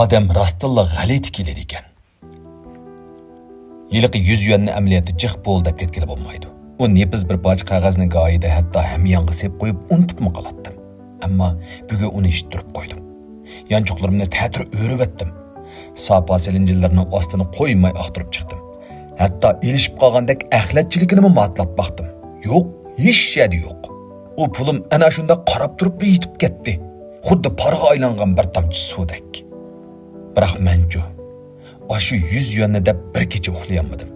odam rostilla g'alati keladi ekan. Yiliqi 100 yuanni amaliyoti jiq bo'ldi deb ketgili bo'lmaydi. U nepiz bir parcha qog'ozni go'yida hatto hamyonga sep qo'yib unutibmi qolatdim. Ammo bugun uni ishtirib qo'ydim. Yanchuqlarimni ta'tir o'rib Sapa silinjillarning ostini qo'ymay oqtirib chiqdim. Hatto ilishib qolgandek axlatchiligini matlab baxtim. Yo'q, hech shadi yo'q. U pulim ana shunda qarab turib yetib ketdi. Xuddi parga aylangan bir tomchi suvdek. Biroq menchu Aşı 100 yuanni deb bir kecha uxlayolmadim.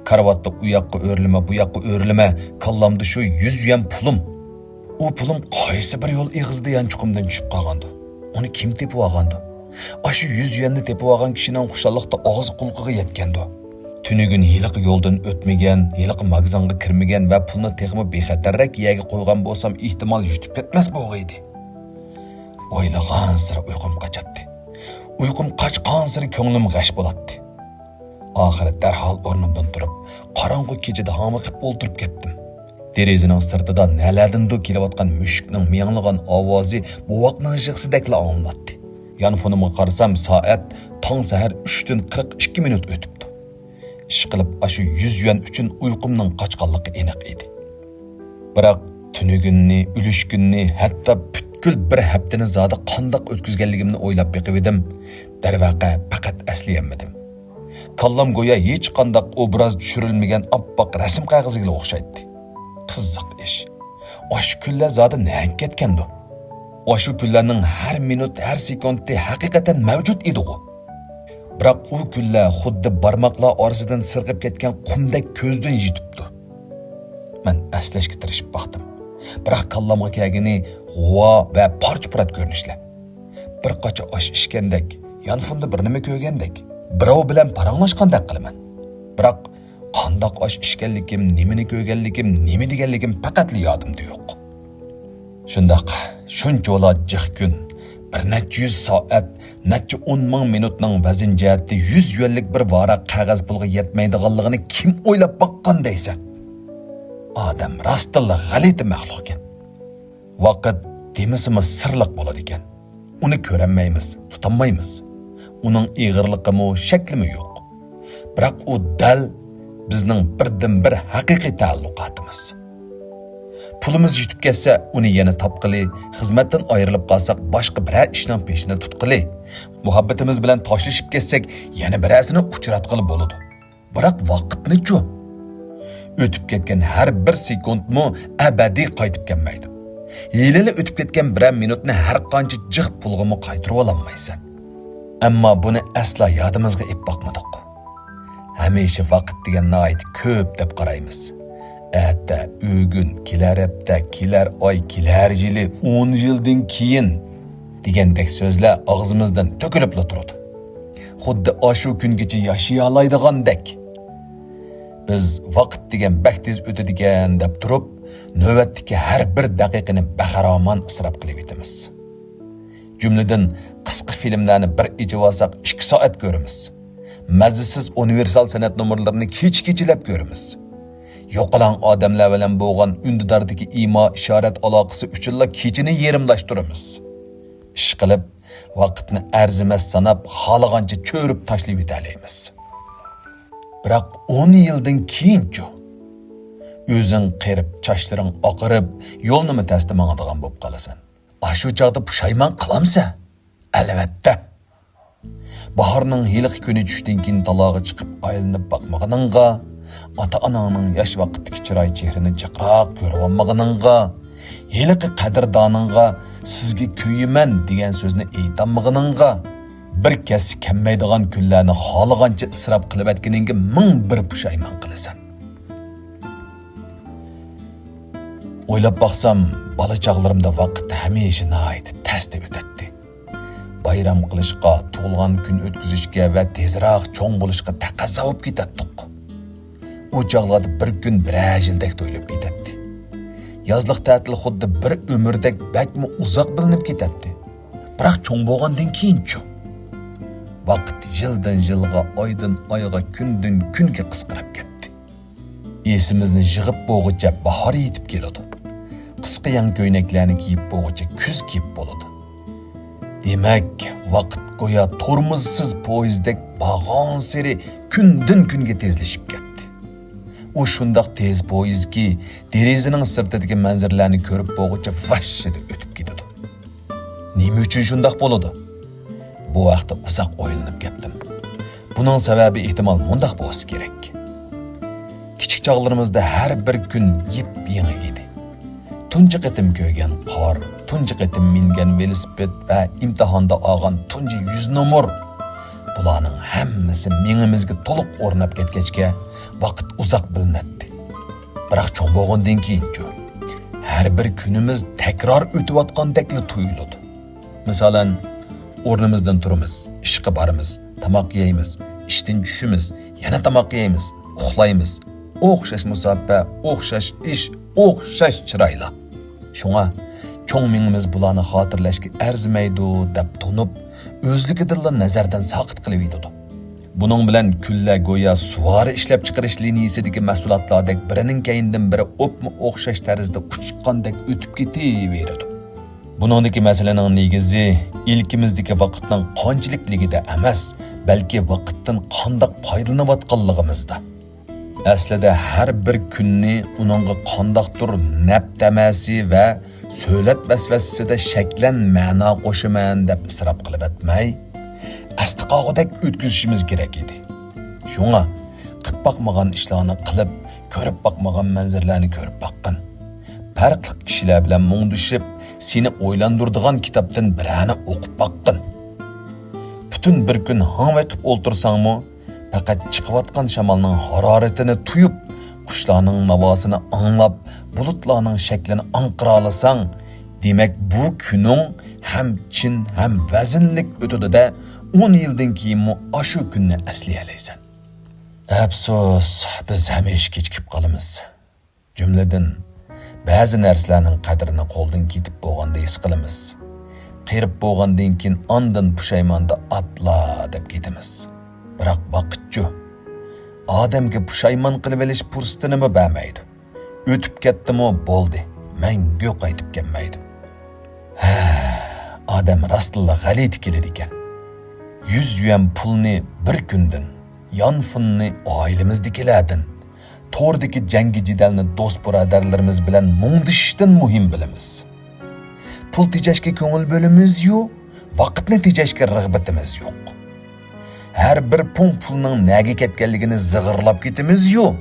Karvatda u yoqqa o'rlima, bu yoqqa o'rlima, kallamda shu 100 yuan pulim. U pulim qaysi bir yo'l eg'izda yanchuqimdan tushib qolgandi. Uni kim tepib olgandi? Aşı 100 yuanni tepib olgan kishining xushalliqda og'iz qulqiga yetgandi. Tunigun hiliqi yo'ldan o'tmagan, hiliqi magazanga kirmagan va pulni texmi bexatarrak yerga qo'ygan bo'lsam, ehtimol yutib ketmas bo'g'iydi. O'ylagan sira uyqum qochadi. Uyqum qochgan sira ko'nglim g'ash bo'ladi. Oxiri darhol o'rnimdan turib, qorong'u kechada hamiqib o'ltirib ketdim. Derazaning sirtida nalardandir kelayotgan mushukning miyanglagan ovozi buvoqning yig'sidekla anglatdi. Yonfonimga qarasam, soat tong sahar 3 dan 42 minut o'tibdi. Ishqilib, aşı 100 yuan uchun uyqumning qochganligi aniq edi. Biroq tunugunni, ulishgunni, hatto butkul bir haftani zoda qandoq o'tkazganligimni o'ylab beqib edim. Darvaqa faqat aslayolmadim. Kallam go'yo hech qanday obraz tushirilmagan oppoq rasm qog'oziga o'xshaydi. Qiziq ish. Aşı kunlar zoda nang ketgandi. Aşı kunlarning har minut, har sekundi haqiqatan mavjud edi-ku. Biroq u kunlar xuddi barmoqlar orasidan sirg'ib ketgan qumdek ko'zdan yetibdi. Men aslashga tirishib baxtim. Biroq kallamga kelgani g'uvo va parch-purat ko'rinishlar. Bir qacha osh ishgandek, yonfunda bir nima ko'rgandek, birov bilan paranglashgandek qilaman. Biroq qandoq osh ishganligim, nimani ko'rganligim, nima deganligim faqat yodimda yo'q. Shundoq, shuncha jiq kun, bir necha 100 soat, necha 10 ming minutning vazn jihati 100 yuanlik bir varaq qog'oz pulga yetmaydiganligini kim o'ylab baqqan deysa? Odam rostilla g'alati maxluq ekan. Vaqt demisimiz sirliq bo'ladi ekan. Uni ko'rolmaymiz, tutammaymiz. Uning ig'irligimi, shaklimi yo'q. Biroq u dal bizning birdan-bir haqiqiy ta'alluqotimiz. Pulimiz yetib ketsa, uni yana topqili, xizmatdan ayrilib qolsak, boshqa bir ishning peshini tutqili, muhabbatimiz bilan to'shilib ketsak, yana birasini uchratqili bo'ladi. Biroq vaqtni-chu? O'tib ketgan har bir sekundmi abadiy qaytib kelmaydi. Yilini o'tib ketgan bir minutni har qancha jiq pulg'imi qaytarib olmaysan. Ammo buni asla yodimizga ep boqmadik. Hamisha vaqt degan noit ko'p deb qaraymiz. Hatta o'gun, kelar hafta, kelar oy, kelar yili, 10 yildan keyin degandek so'zlar og'zimizdan to'kilib turadi. Xuddi ashu kungacha yashay olmaydigandek. Biz vaqt degan baxtiz o'tadigan deb turib, navbatdagi har bir daqiqani baxaroman isrof qilib etamiz. Jumladan qisqa filmlarni bir ijib olsak 2 soat ko'ramiz. Mazasiz universal san'at nomerlarini kecha-kechalab ko'ramiz. Yo'qolan odamlar bilan bo'lgan undidardagi imo ishorat aloqasi uchun kechini yerimlashtiramiz. Ish qilib, vaqtni arzimas sanab, xohlagancha cho'rib tashlab yetalaymiz. Biroq 10 yildan keyinchi o'zing qirib, chashlaring oqirib, yo'lni tasdim mangadigan bo'lib qolasan. Shu chaqda pushaymon qilamsa? Albatta. Bahorning hiliq kuni tushdan keyin talog'i chiqib aylanib boqmaganingga, ota-onangning yosh vaqtdagi chiroy chehrini chiqroq ko'rib olmaganingga, hiliqi qadrdoningga sizga kuyman degan so'zni aytolmaganingga, bir kasi kammaydigan kunlarni xohlagancha isrof qilib atganingga 1001 pushaymon qilasan. O'ylab baqsam, bola chaqlarimda vaqt hamisha nihoyat tasda o'tadi. Bayram qilishga, tug'ilgan kun o'tkazishga va tezroq cho'ng bo'lishga taqozo bo'lib ketdik. U chaqlarda bir kun bir yildek to'ylab ketadi. Yozliq ta'til xuddi bir umrdek bakmi uzoq bilinib ketadi. Biroq cho'ng bo'lgandan keyinchi vaqt yildan yilga, oydan oyga, kundan kunga qisqarib ketdi. Esimizni yig'ib bo'g'icha bahor yetib keladi. Qisqa yang ko'ylaklarni kiyib bo'g'icha kuz kelib bo'ladi. Demak, vaqt go'yo tormozsiz poyezdek bag'on seri kundan kunga tezlashib ketdi. U shundoq tez poyezdki, derazaning sirtidagi manzarlarni ko'rib bo'g'icha vashshida o'tib ketadi. Nima uchun shundoq bo'ladi? Bu vaqtda uzoq o'ylanib ketdim. Buning sababi ehtimol mundaq bo'lsa kerak. Kichik chog'larimizda har bir kun yip-yangi edi. Tunji qatim ko'rgan qor, tunji qatim mingan velosiped va imtihonda olgan tunji 100 nomer. Bularning hammasi mengimizga to'liq o'rnab ketgachga vaqt uzoq bilinadi. Biroq cho'ng bo'lgandan keyin-chi, har bir kunimiz takror o'tayotgandekli tuyuladi. Masalan, o'rnimizdan turamiz, ishga boramiz, tomoq yeymiz, ishdan tushimiz, yana tomoq yeymiz, uxlaymiz. O'xshash musobaqat, o'xshash ish, o'xshash chiroylar. Shunga cho'ng mingimiz bularni xotirlashga arzimaydi deb tunib, o'zligidilla nazardan saqit qilib yetadi. Buning bilan kunlar go'yo suvari ishlab chiqarish liniyasidagi mahsulotlardek birining keyindan biri o'pma o'xshash tarzda uchiqqandek o'tib ketaveradi. Buningdagi masalaning negizi ilkimizdagi vaqtning qanchalikligida emas, balki vaqtdan qandoq foydalanayotganligimizda. Aslida har bir kunni uningga qandoqdir nab tamasi va so'lat vasvasasida shaklan ma'no qo'shiman deb isrof qilib atmay, asdiqog'idek o'tkazishimiz kerak edi. Shunga qilib boqmagan ishlarni qilib, ko'rib boqmagan manzarlarni ko'rib boqqan. Farqli kishilar bilan mungdishib, seni o'ylandiradigan kitobdan birani o'qib boqqan. Butun bir kun hanvay qilib o'ltirsangmi, faqat chiqayotgan shamolning haroratini tuyib, qushlarning navosini anglab, bulutlarning shaklini anqira olasang, demak bu kuning ham chin ham vaznlik o'tadida 10 yildan keyinmi ashu kunni aslaysan. Afsus, biz hamisha kechikib qolamiz. Jumladan ba'zi narsalarning qadrini qo'ldan ketib bo'lganda his qilamiz. Qirib bo'lgandan keyin ondan pushaymonda apla deb ketamiz. Biroq vaqtchi odamga pushaymon qilib olish fursatini bermaydi. O'tib ketdimi bo'ldi, mangu qaytib kelmaydi. Odam rostla g'alit keladi ekan. 100 yuan pulni bir kundan, yonfunni oilamizdagilardan, to'rdagi jangi jidalni do'st birodarlarimiz bilan mungdishdan muhim bilamiz. Pul tejashga ko'ngil bo'limiz yo'q, vaqtni tejashga rag'batimiz yo'q. Her bir pulning nega ketganligini zig'irlab ketimiz yo'q.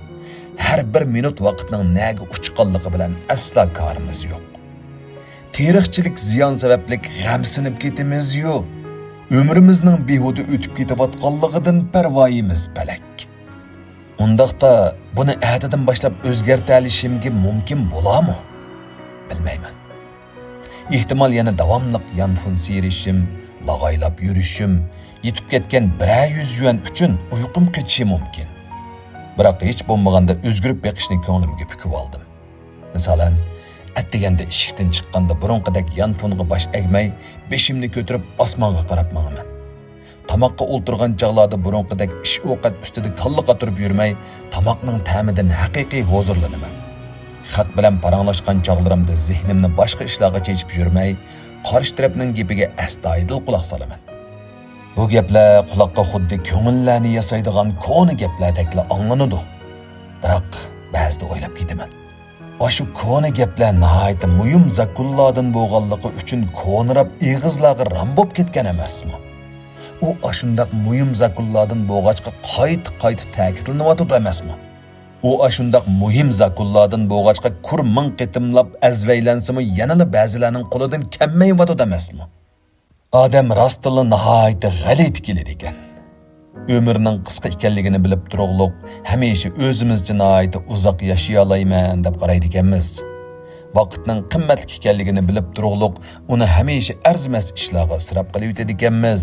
Her bir minut vaqtning nega uchiqqanligi bilan asla korimiz yo'q. Tarixchilik ziyon sabablik g'amsinib ketimiz yo'q. Ömrümüzning behuda o'tib ketayotganligidan parvoyimiz balak. Undaqda buni atidan boshlab o'zgartira olishimga mumkin bo'larmi? Bilmayman. Ehtimol yana davomli yanfun serishim, lag'aylab yurishim, yetib ketgan 100 yuan uchun uyqum ketishi mumkin. Biroq hech bo'lmaganda o'zgarib beqishni ko'nglimga pukib oldim. Masalan, atdeganda eshikdan chiqqanda burunqidek yanfunga bosh egmay, beshimni ko'tarib osmonga qarab manaman. Tamoqqa o'ltirgan chog'larda burunqidek ish ovqat ustida kalla qatirib yurmay, tamoqning ta'midan haqiqiy huzurlanaman. Xat bilan paranglashgan chog'larimda zehnimni boshqa ishlarga chechib yurmay, qarshi tarafning gapiga astoydil quloq solaman. Bu gaplar quloqqa xuddi ko'ngillarni yasaydigan ko'ni gaplardekla anglanadi. Biroq ba'zida o'ylab ketaman. Shu ko'ni gaplar nihoyat muhim zakullardan bo'lganligi uchun ko'nirab eg'izlarga ram bo'lib ketgan emasmi? U ashundaq muhim zakullardan bo'lg'achqa qayt ta'kidlanyapti emasmi? U ashundaq muhim zakullardan bo'lg'achqa kurming qitimlab azvaylansimi yanada ba'zilarning qo'lidan kammayapti emasmi? Odam rostla nihoyat g'alit keladi ekan. Ömrning qisqa ekanligini bilib turug'liq, hamisha o'zimizcha nihoyat uzoq yashay olayman deb qaraydi ekanmiz. Vaqtning qimmatli ekanligini bilib turug'liq, uni hamisha arzimas ishlarga isrof qilib o'tadi ekanmiz.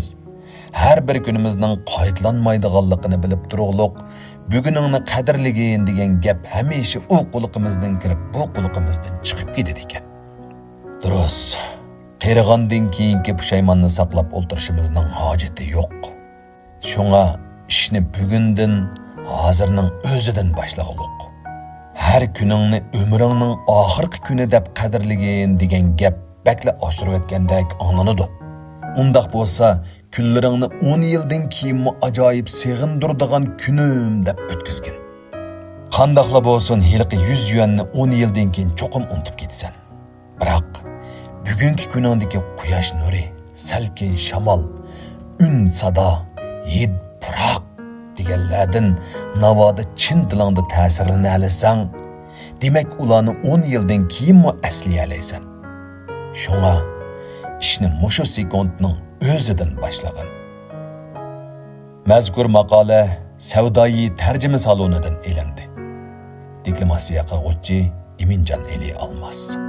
Har bir kunimizning qaytlanmaydiganligini bilib turug'liq, buguningni qadrligin degan gap hamisha u quliqimizdan kirib, bu quliqimizdan chiqib ketadi ekan. Durust. Qerigandan keyingi pushaymonni saqlab o'ltirishimizning hojati yo'q. Shunga ishni bugundan, hozirning o'zidan boshlag'uliq. Har kuningni umringning oxirgi kuni deb qadrligin degan gap bakla oshirib o'tgandek anglanadi. Undaq bo'lsa, kunlaringni 10 yildan keyinmi ajoyib seg'indiradigan kunim deb o'tkazgin. Qandaqla bo'lsin, hilqi 100 yuanni 10 yildan keyin cho'qim unutib ketsan. Biroq bugungi kuningdagi quyosh nuri, salkin shamol, un sado, hid puroq deganlardan navoda chin dilingda ta'sirlana olasang, demak ularni 10 yildan keyinmi aslay olaysan. Shunga ishni mushu sekundning o'zidan boshlagan. Mazkur maqola savdoyi tarjima salonidan elindi. Deklamatsiya qiluvchi Eminjon Eli Almas.